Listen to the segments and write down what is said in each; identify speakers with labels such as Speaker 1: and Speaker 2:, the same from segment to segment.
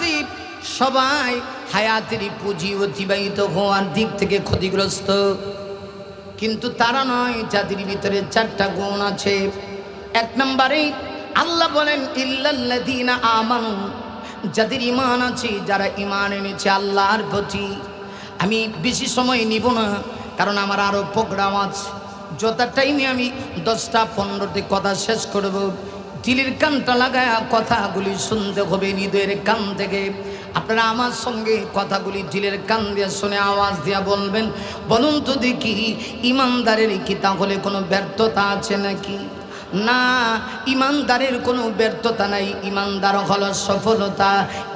Speaker 1: দেখছি সবাই হায়াতেরই পুঁজি অতিবাহিত হওয়ার দিক থেকে ক্ষতিগ্রস্ত, কিন্তু তারা নয় যাদের ভিতরে চারটা গুণ আছে। এক নম্বরে আল্লাহ বলেন ইল্লাল্লাযীনা আমানু, যাদের ঈমান আছে, যারা ঈমান এনেছে আল্লাহর প্রতি। আমি বেশি সময় নিব না, কারণ আমার আরও প্রোগ্রাম আছে। যত টাইমে আমি 10টা 15টি কথা শেষ করব। দিলের কানটা লাগায় কথাগুলি শুনতে হবে হৃদয়ের কান থেকে। আপনারা আমার সঙ্গে কথাগুলি দিলের কান দিয়ে শুনে আওয়াজ দিয়া বলবেন, বলুন তো দেখি ইমানদারের কি তাহলে কোনো ব্যর্থতা আছে নাকি? না, ইমানদারের কোনো ব্যর্থতা নাই। ইমানদার হলো সফলতা,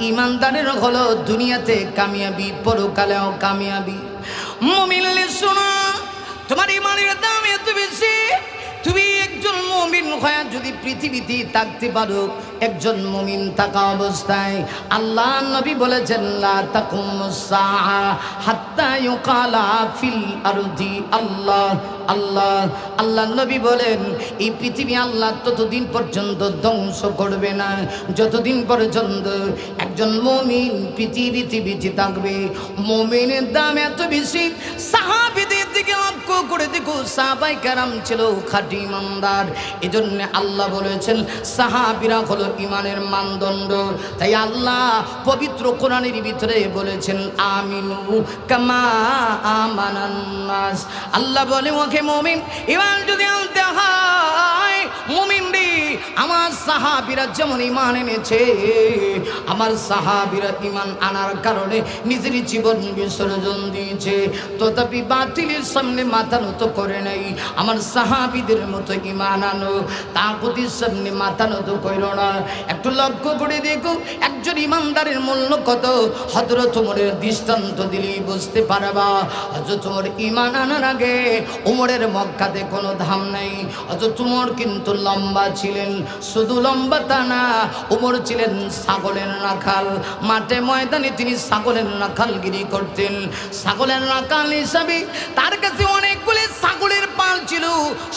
Speaker 1: ইমানদারের হলো দুনিয়াতে কামিয়াবি, পরকালেও কামিয়াবি। মুমিন শোনো, তোমার ইমানের দাম এত বেশি, তুমি একজন মুমিন হয়ে যদি পৃথিবীতে থাকতে পারো, একজন মুমিন থাকা অবস্থায় আল্লাহ নবী বলেছেন লা তাকুমুস সাআ হাত্তা ইউকালা ফিল আরদি আল্লাহ আল্লাহ। আল্লাহ নবী বলেন এই পৃথিবী আল্লাহ ততদিন পর্যন্ত ধ্বংস করবে না যতদিন পর্যন্ত একজন মুমিন পৃথিবীতে বেঁচে থাকবে। মুমিনের দাম এত বেশি, সাহাবীদের দিকে লক্ষ্য করে দেখো, সাহাবায়ে কেরাম ছিল খাঁটি ইমানদার। এজন্য আল্লাহ বলেছেন সাহাবীরা হলো ইমানের মানদণ্ড। তাই আল্লাহ পবিত্র কোরআনের ভিতরে বলেছেন আমিনু কামা আমানান নাস। আল্লাহ বলে ওকে মুমিন, ইমান যদি আনতে হয় মুমিন রে, আমার সাহাবীরা যেমন ইমান এনেছে, আমার সাহাবীরা ইমান আনার কারণে নিজের জীবন বিসর্জন দিয়েছে, তথাপি বাতিলের সামনে মাথা নত করে নাই। আমার সাহাবীদের মতো ইমান আনো, তাগুতের সামনে মাথা নত করো না। একটু লক্ষ্য করে দেখো একজন ইমানদারের মূল্য কত। হযরত ওমরের দৃষ্টান্ত দিলেই বুঝতে পারবা। হযরত ওমর ইমান আনার আগে ওমরের মক্কাতে কোনো ধাম নাই। হযরত ওমর কিন্তু লম্বা ছিলেন, শুধু লম্বা তা না, ওমর ছিলেন ছাগলের রাখাল। মাঠে ময়দানে তিনি ছাগলের রাখালগিরি করতেন। ছাগলের রাখাল হিসাবে তার কাছে অনেকগুলি ছাগলের পাল ছিল।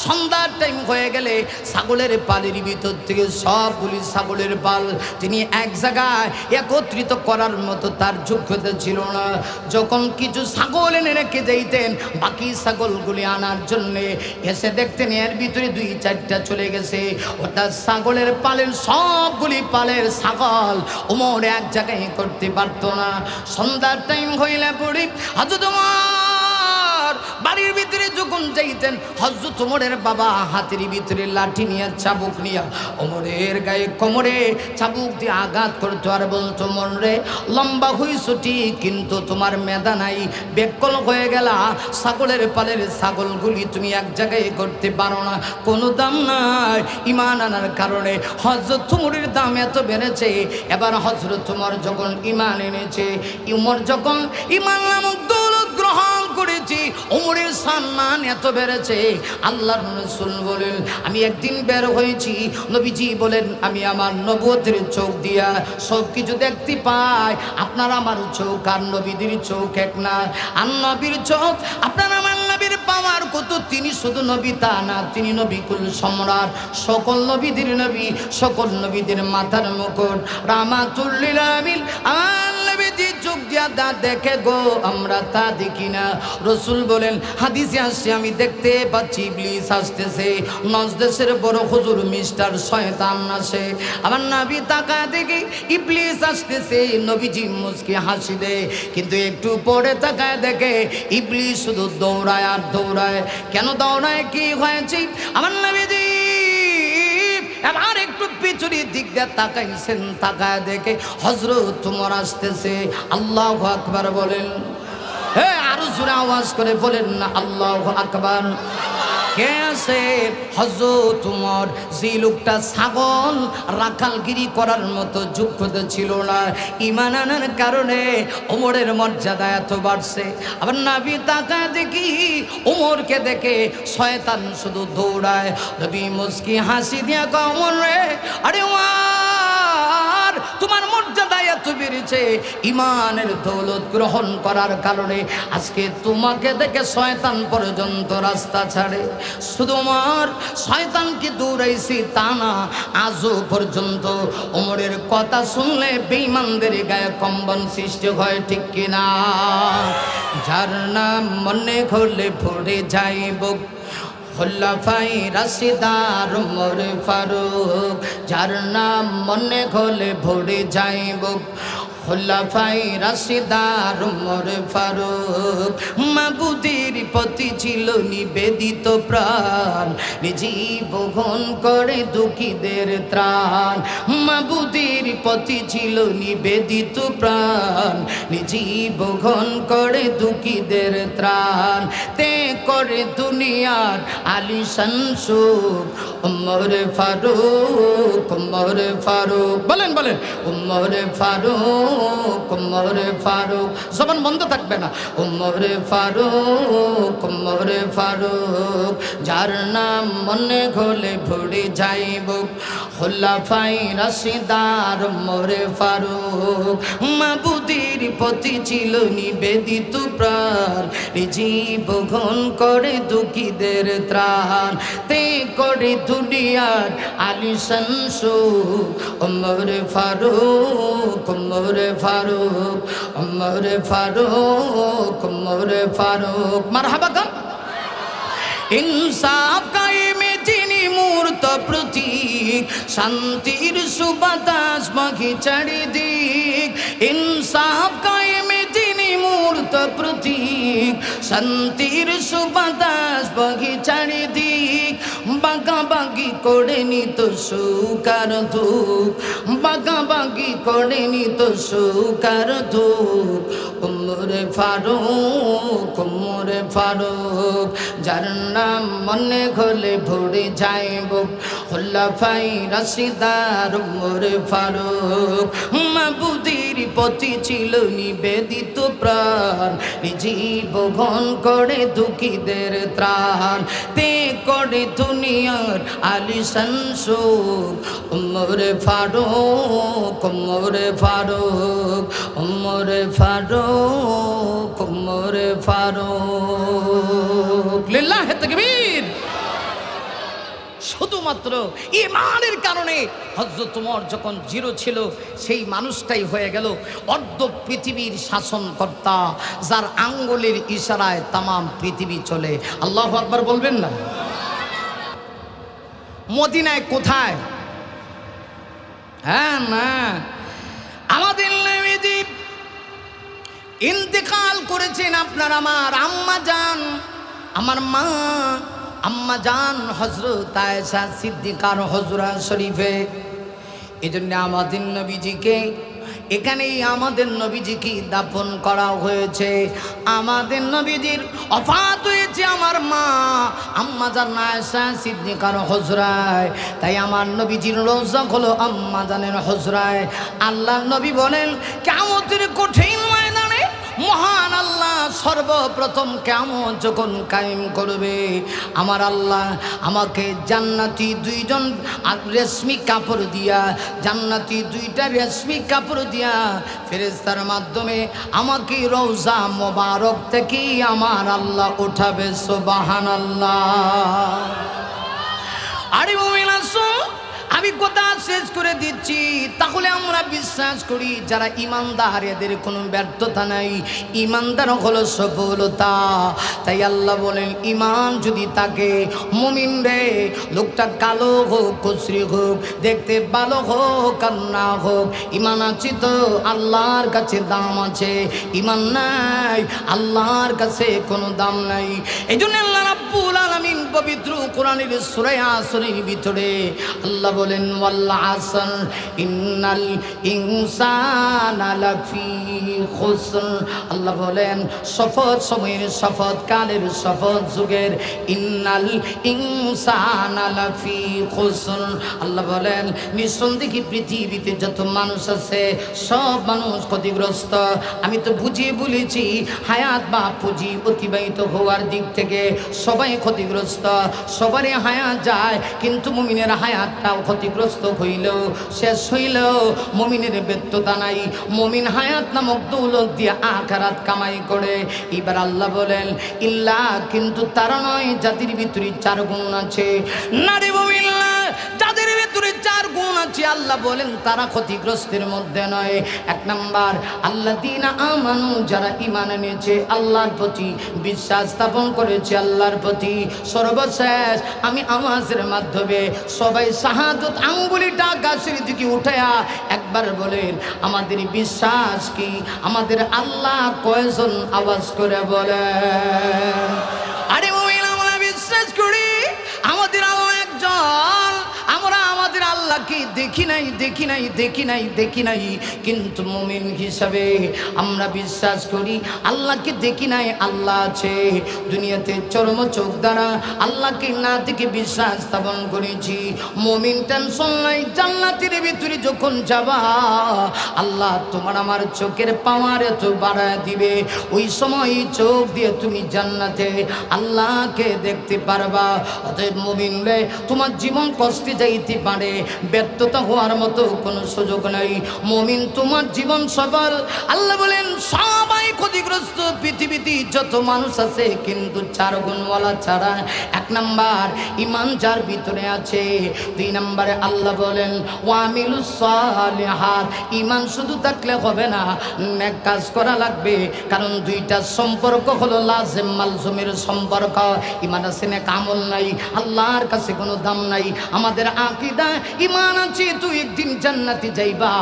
Speaker 1: সন্ধ্যার টাইম হয়ে গেলে ছাগলের পালের ভিতর থেকে সবগুলি ছাগলের পাল তিনি এক জায়গায় একত্রিত করার মতো তার যোগ্যতা ছিল না। যখন কিছু ছাগল এনে রেখে যাইতেন, বাকি ছাগলগুলি আনার জন্যে এসে দেখতেন এর ভিতরে 2-4টা চলে গেছে। অর্থাৎ ছাগলের পালের সবগুলি পালের ছাগল ওমর এক জায়গায় করতে পারতো না। সন্ধ্যার টাইম হইলে পড়ি হযরত ওমর বাড়ির ভিতরে যখন যাইতেন, হযরত ওমরের বাবা হাতের ভিতরে লাঠি নিয়ে চাবুক নিয়ে ওমরের গায়ে কোমরে চাবুক দিয়ে আঘাত করতো আর বলতো, ওমর রে লম্বা হইছো ঠিক, কিন্তু তোমার মেধা নাই, বেকল হয়ে গেলা। ছাগলের পালের ছাগলগুলি তুমি এক জায়গায় করতে পারো না, কোনো দাম নাই। ইমান আনার কারণে হযরত ওমরের দাম এত বেড়েছে। এবার হযরত ওমর যখন ইমান এনেছে, ওমর যখন ইমান নামক দৌলত গ্রহণ করেছি, ওমরের সম্মান এত বেড়েছে। আল্লাহর রাসূল বলেন আমি একদিন বের হয়েছি, নবীজি বলেন আমি আমার নবুয়তের চোখ দিয়া সব কিছু দেখতে পাই। আপনার আমার চোখ আর নবীদের চোখ এক না। আর নবীর চোখ আপনার আমার নবীর পাওয়ার কত। তিনি শুধু নবী তা না, তিনি নবীকুল সম্রাট, সকল নবীদের নবী, সকল নবীদের মাথার মুকুট, রাহমাতুল লিল আলামিন। নবীজি চোখ দিয়া দা দেখে গো, আমরা তা দেখি না। রাসূল বলেন হাদিসে আসছে আমি দেখতে পাচ্ছি ইবলিস আসতেছে, নজদেশের বড় হুজুর মিস্টার শয়তান আসে। আমার নবী তাকায় দেখি ইবলিস আসতেছে, নবীজি মুস্কি হাসি দেয়, কিন্তু একটু পরে তাকায় দেখে ইবলিস শুধু দৌড়ায় আর দৌড়ায়। কেন দৌড়ায়, কি হয়েছে? আমার নবীজি এবার একটু পিছনের দিক দিয়ে তাকাইছেন, তাকায় দেখে হযরত ওমর আসতেছে। আল্লাহু আকবার বলেন। হ্যাঁ, আরো জোরে আওয়াজ করে বলেন না আল্লাহু আকবার। কে আছে? হযরত ওমর। যে লোকটা ছাগল রাখালগিরি করার মতো যোগ্যতা ছিল না, ঈমান আনার কারণে ওমরের মর্যাদা এত বাড়ছে। আবার নবী তাকায় দেখি ওমরকে দেখে শয়তান শুধু দৌড়ায়। নবী মুস্কি হাসি দিয়া কয় ওমর রে, আরে ওমর আমার তোমার মর্যাদা এত বেড়েছে ইমানের দৌলত গ্রহণ করার কারণে। আজকে তোমাকে দেখে শয়তান পর্যন্ত রাস্তা ছাড়ে। শুধু আমার শয়তানকে দৌড়াইছি তা না, আজও পর্যন্ত ওমরের কথা শুনলে বেঈমানদের গায়ে কম্পন সৃষ্টি হয়, ঠিক কিনা? যার নাম মনে হলে ভরে যাইব খোলাফায়ে রাশিদার ওমর ফারুক। যার নাম মনে হলে ভরে যাইব খোলাফায়ে রাশিদার ওমর ফারুক। মাবুদের প্রতি ছিল নিবেদিত প্রাণ, জীবন করে দুঃখীদের ত্রাণ। মাবুদের প্রতি ছিল নিবেদিত প্রাণ, জীবন করে দুঃখীদের ত্রাণ। তে করে দুনিয়ার আলিশান সুখ ওমর ফারুক, ওমর ফারুক। বলেন বলেন ওমর ফারুক, ওমর ফারুক। জবান বন্ধ থাকবে না। ওমর ফারুক, ওমর ফারুক। যার নাম মনে হলে ভরে যাইব খোলাফায়ে রাশিদার ওমর ফারুক। মাবুদের প্রতি ছিল নিবেদিত প্রাণ, জীবন করে দুঃখীদের ত্রাণ। তে করে দুনিয়ার আলিশান সুখ ওমর ফারুক, ওমর ফারুক, ওমর ফারুক, ওমর ফারুক। মারহাবা গান। ইনসাফ কায়েমে যিনি মূর্ত প্রতীক, শান্তির সুবাতাস বহে চারিদিক। ইনসাফ কায়েমে যিনি মূর্ত প্রতীক, শান্তির সুবাতাস বহে চারিদিক। বাগাবাগি করে নিত সুখ আর দুঃখ, বাগাবাগি করে নিত সুখ আর দুঃখ। ওমর ফারুক, ওমর ফারুক। যার নাম মনে হলে ভরে যাইব খোলাফায়ে রাশিদার ওমর ফারুক। মাবুদের প্রতি ছিল নিবেদিত প্রাণ, জীবন করে দুঃখীদের ত্রাণ। তে করে দুনিয়ার আলিশান সুখ ওমর ফারুক, ওমর ফারুক, ওমর ফারুক, ওমর ফারুক। লিল্লাহে তাকবীর। শুধুমাত্র ঈমানের কারণে হযরত ওমর যখন জিরো ছিল সেই মানুষটাই হয়ে গেল অর্ধ পৃথিবীর শাসনকর্তা, যার আঙ্গুলের ইশারায় তামাম পৃথিবী চলে। আল্লাহু আকবার বলবেন না? মদিনায় কোথায়? হ্যাঁ না, আমাদের নবীজি ইন্তেকাল করেছেন আপনার আমার আম্মা জান, আমার মা আম্মা জান হযরত আয়েশা সিদ্দিকার হুজরা শরীফে। এজন্য আমাদের নবীজিকে এখানেই আমাদের নবীজিকে দাফন করা হয়েছে। আমাদের নবীজির ওফাত হয়েছে আমার মা আম্মা জান আয়েশা সিদ্দিকার হুজরায়, তাই আমার নবীজির রওজা হলো আম্মা জানের হুজরায়। আল্লাহর নবী বলেন কিয়ামতের কঠিন ময়দানে মহান আল্লাহ সর্বপ্রথম কিয়ামত যখন কায়েম করবে, আমার আল্লাহ আমাকে জান্নাতি দুইজন রেশমি কাপড় দিয়া, জান্নাতি দুইটা রেশমি কাপড় দিয়া ফেরেশতার মাধ্যমে আমাকে রওজা মোবারক থেকে আমার আল্লাহ উঠাবে। সুবহানাল্লাহ। আরে মুমিন আসো, আমি কথা শেষ করে দিচ্ছি। তাহলে আমরা বিশ্বাস করি যারা ইমানদার এদের কোনো ব্যর্থতা নাই, ইমানদার হলো সফলতা। তাই আল্লাহ বলেন ইমান যদি থাকে মুমিন রে, লোকটা কালো হোক কুচরি হোক, দেখতে ভালো হোক আর না হোক, ইমান আছে তো আল্লাহর কাছে দাম আছে, ইমান নাই আল্লাহর কাছে কোনো দাম নাই। এই জন্য আল্লাহ রাব্বুল আলামিন পবিত্র কোরআনের সূরা আসরের ভিতরে আল্লাহ বলেন ওয়াল আসর ইন্নাল ইনসানা লাফি খুসর। আল্লাহ বলেন শপথ সময়ের শপথ, কালের শপথ, যুগের। ইন্নাল ইনসানা লাফি খুসর। আল্লাহ বলেন নিঃসন্দেহে পৃথিবীতে যত মানুষ আছে সব মানুষ ক্ষতিগ্রস্ত। আমি তো বুঝিয়ে বলেছি হায়াত বা পুঁজি অতিবাহিত হওয়ার দিক থেকে সবাই ক্ষতিগ্রস্ত, সবারই হায়াত যায়, কিন্তু মুমিনের হায়াতটাও ক্ষতিগ্রস্ত হইল, শেষ হইল, মুমিনের ব্যর্থতা নাই। মুমিন হায়াত নামক দৌলত দিয়ে আখিরাত কামাই করে। এবার আল্লাহ বলেন ইল্লা, কিন্তু তারা নয় যাদের ভিতরে 4 গুণ আছে। নারী মুমিন যাদের ভিতরে 4 গুণ আছে, আল্লাহ বলেন তারা ক্ষতিগ্রস্তের মধ্যে নয়। 1 নাম্বার আল্লাযীনা আমানু, যারা ঈমান এনেছে, আল্লাহর প্রতি বিশ্বাস স্থাপন করেছে, আল্লাহর প্রতি। সর্বশেষ আমি আওয়াজের মাধ্যমে সবাই শাহাদত আঙ্গুলিটা গাছের দিকে উঠায়া একবার বলেন আমাদের বিশ্বাস কি, আমাদের আল্লাহ কয়জন, আওয়াজ করে বলেন। আরে মুমিন, আমরা বিশ্বাস করি আমাদের আল্লাহ একজন। আমরা আমাদের আল্লাহকে দেখি নাই, কিন্তু মুমিন হিসাবে আমরা বিশ্বাস করি আল্লাহকে দেখি নাই, আল্লাহ আছে দুনিয়াতে। চরম চোখ দ্বারা আল্লাহকে না দেখে বিশ্বাস স্থাপন করেছি। মুমিন টেনশন নাই, জান্নাতের ভিতরে যখন যাবা আল্লাহ তোমার আমার চোখের পাওয়ার এত বাড়ায় দিবে, ওই সময় চোখ দিয়ে তুমি জান্নাতে আল্লাহকে দেখতে পারবা। অতএব মুমিন রে, তোমার জীবন কষ্টে যাইতে পারে, ব্যর্থতা হওয়ার মতো কোনো সুযোগ নাই। মুমিন তোমার জীবন সফল। আল্লাহ বলেন সবাই ক্ষতিগ্রস্ত পৃথিবীতে যত মানুষ আছে, কিন্তু 4 গুণওয়ালা ছাড়া। 1 নাম্বার ঈমান যার ভিতরে আছে। 2 নম্বরে আল্লাহ বলেন ওয়ামিলুস সালিহাত, ঈমান শুধু থাকলে হবে না, নেক কাজ করা লাগবে। কারণ 2টা সম্পর্ক হলো লাজিম মালজুমের সম্পর্ক। ঈমান আছে, নেক আমল নাই, আল্লাহর কাছে কোনো দাম নাই। আমাদের আকীদা ঈমান আছে, তুই একদিন জান্নাতে যাইবা,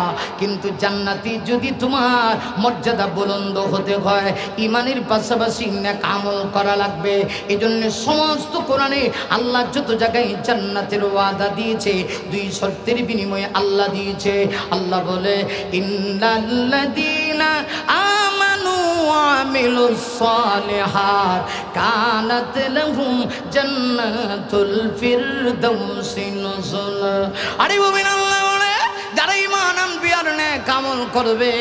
Speaker 1: কিন্তু জান্নাতি যদি তোমার মর্যাদা বুলন্দ হতে হয়, ঈমানের পাশাপাশি নেক আমল করা লাগবে। এজন্য সমস্ত কোরআনে আল্লাহ যত জায়গায় জান্নাতের ওয়াদা দিয়েছে, 2 শর্তের বিনিময়ে আল্লাহ দিয়েছে। আল্লাহ বলে ইন্নাল্লাযীনা আমানু ওয়া আমিলুস সালিহাত কানাত লাহুম জান্নাতুল ফিরদাউসি নুজুলা। আরে মুমিন, আল্লাহ বলে যারা ঈমান আনবে আর নেক আমল করবে,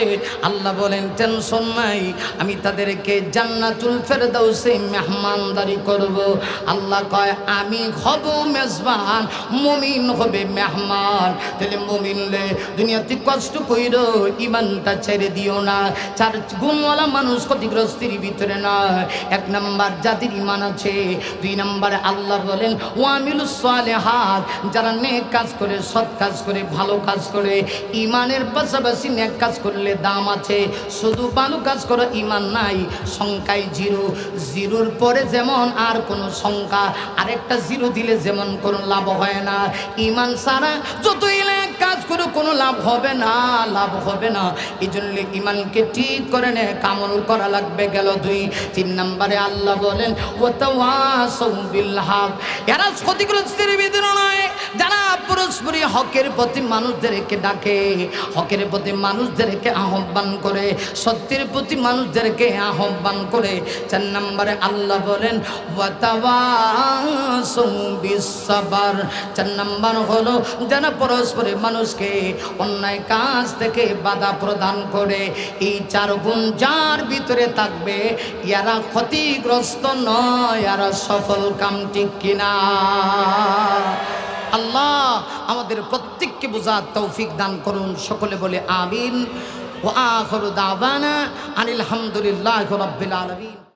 Speaker 1: আল্লাহ বলেন টেনশন নাই, আমি তাদেরকে জান্নাতুল ফেরদাউসে মেহমানদারি করব। আল্লাহ কয় আমি হব মেজবান, মুমিন হবে মেহমান। তাহলে মুমিন রে, দুনিয়াতে কষ্ট কইরো, ঈমানটা ছেড়ে দিও না। 4 গুণওয়ালা মানুষ ক্ষতিগ্রস্তের ভিতরে নয়। 1 নাম্বার যাদের ঈমান আছে। 2 নম্বরে আল্লাহ বলেন ওয়ামিলুস সালিহাত, যারা নেক কাজ করে, সৎ কাজ করে, ভালো কাজ করে। ঈমানের পাশাপাশি নেক কাজ করলে দাম আছে। শুধু ভালো কাজ করো, ঈমান নাই, সংখ্যায় 0। 0-র পরে যেমন আর কোনো সংখ্যা, আরেকটা 0 দিলে যেমন কোনো লাভ হয় না। ঈমান ছাড়া যতই নেক কাজ করো কোনো লাভ হবে না, লাভ হবে না। এই জন্য ঈমানকে ঠিক করে নেক আমল করা লাগবে। গেল 2। 3 নম্বরে আল্লাহ বলেন ওয়াতাওয়াসাউ বিল হক, এরা ক্ষতিগ্রস্তের ভিতরে নয়, যারা পরস্পরই হকের প্রতি মানুষদেরকে ডাকে, হকের প্রতি মানুষদেরকে আহ্বান করে, সত্যের প্রতি মানুষদেরকে আহ্বান করে। 4 নম্বরে আল্লাহ বলেন ওয়াতাওয়াসাউ বিস সাবর। 4 নম্বর হলো যারা পরস্পরে মানুষকে অন্যায় কাজ থেকে বাধা প্রদান করে। এই 4 গুণ যার ভিতরে থাকবে, এরা ক্ষতিগ্রস্ত নয়, এরা সফল কাম। ঠিক কিনা? আল্লাহ আমাদের প্রত্যেককে বোঝার তৌফিক দান করুন। সকলে বলে আমিন। ওয়া আখিরু দাওয়ানা আনিল হামদুলিল্লাহি রাব্বিল আলামিন।